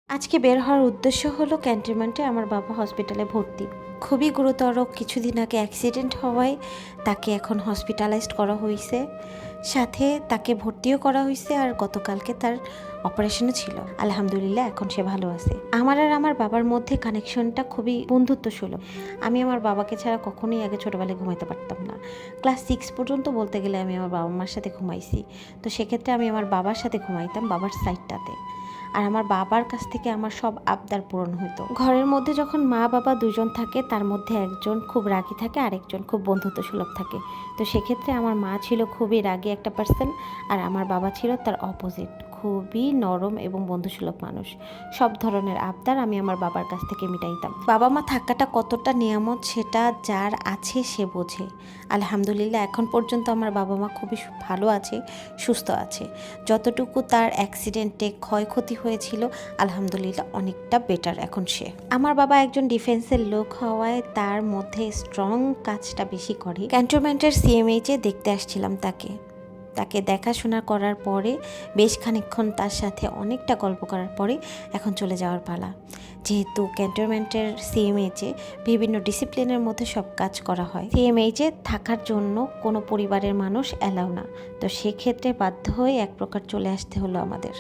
আজকে বের হওয়ার উদ্দেশ্য হলো ক্যান্টনমেন্টে আমার বাবা হসপিটালে ভর্তি। খুবই গুরুতর, কিছুদিন আগে অ্যাক্সিডেন্ট হওয়ায় তাকে এখন হসপিটালাইজড করা হয়েছে, সাথে তাকে ভর্তিও করা হয়েছে, আর গতকালকে তার অপারেশনও ছিল। আলহামদুলিল্লাহ এখন সে ভালো আছে। আমার আর আমার বাবার মধ্যে কানেকশনটা খুবই বন্ধুত্বসুলভ। আমি আমার বাবাকে ছাড়া কখনোই আগে ছোটোবেলায় ঘুমাইতে পারতাম না। ক্লাস 6 পর্যন্ত বলতে গেলে আমি আমার বাবা মার সাথে ঘুমাইছি। তো সেক্ষেত্রে আমি আমার বাবার সাথে ঘুমাইতাম, বাবার সাইডটাতে। আর আমার বাবার কাছ থেকে আমার সব আবদার পূরণ হতো। ঘরের মধ্যে যখন মা বাবা দুজন থাকে, তার মধ্যে একজন খুব রাগী থাকে, আরেকজন খুব বন্ধুত্বসুলভ থাকে। তো সেক্ষেত্রে আমার মা ছিল খুবই রাগী একটা পার্সন, আর আমার বাবা ছিল তার অপোজিট, খুবই নরম এবং বন্ধুসুলভ মানুষ। সব ধরনের আবদার আমি আমার বাবার কাছ থেকে মিটাইতাম। বাবা মা থাকাটা কতটা নিয়ামত সেটা যার আছে সে বোঝে। আলহামদুলিল্লাহ এখন পর্যন্ত আমার বাবা মা খুবই ভালো আছে, সুস্থ আছে। যতটুকু তার অ্যাক্সিডেন্টে ক্ষয়ক্ষতি হয়েছিল আলহামদুলিল্লাহ অনেকটা বেটার এখন সে। আমার বাবা একজন ডিফেন্সের লোক হওয়ায় তার মধ্যে স্ট্রং কাজটা বেশি করে। ক্যান্টনমেন্টের সিএমএইচে দেখতে আসছিলাম তাকে দেখাশোনা করার পরে বেশ খানিকক্ষণ তার সাথে অনেকটা গল্প করার পরে এখন চলে যাওয়ার পালা। যেহেতু ক্যান্টনমেন্টের সিএমএইচে বিভিন্ন ডিসিপ্লিনের মধ্যে সব কাজ করা হয়, সিএমএইচে থাকার জন্য কোনো পরিবারের মানুষ অ্যালাউ না। তো সেক্ষেত্রে বাধ্য হয়ে এক প্রকার চলে আসতে হলো আমাদের।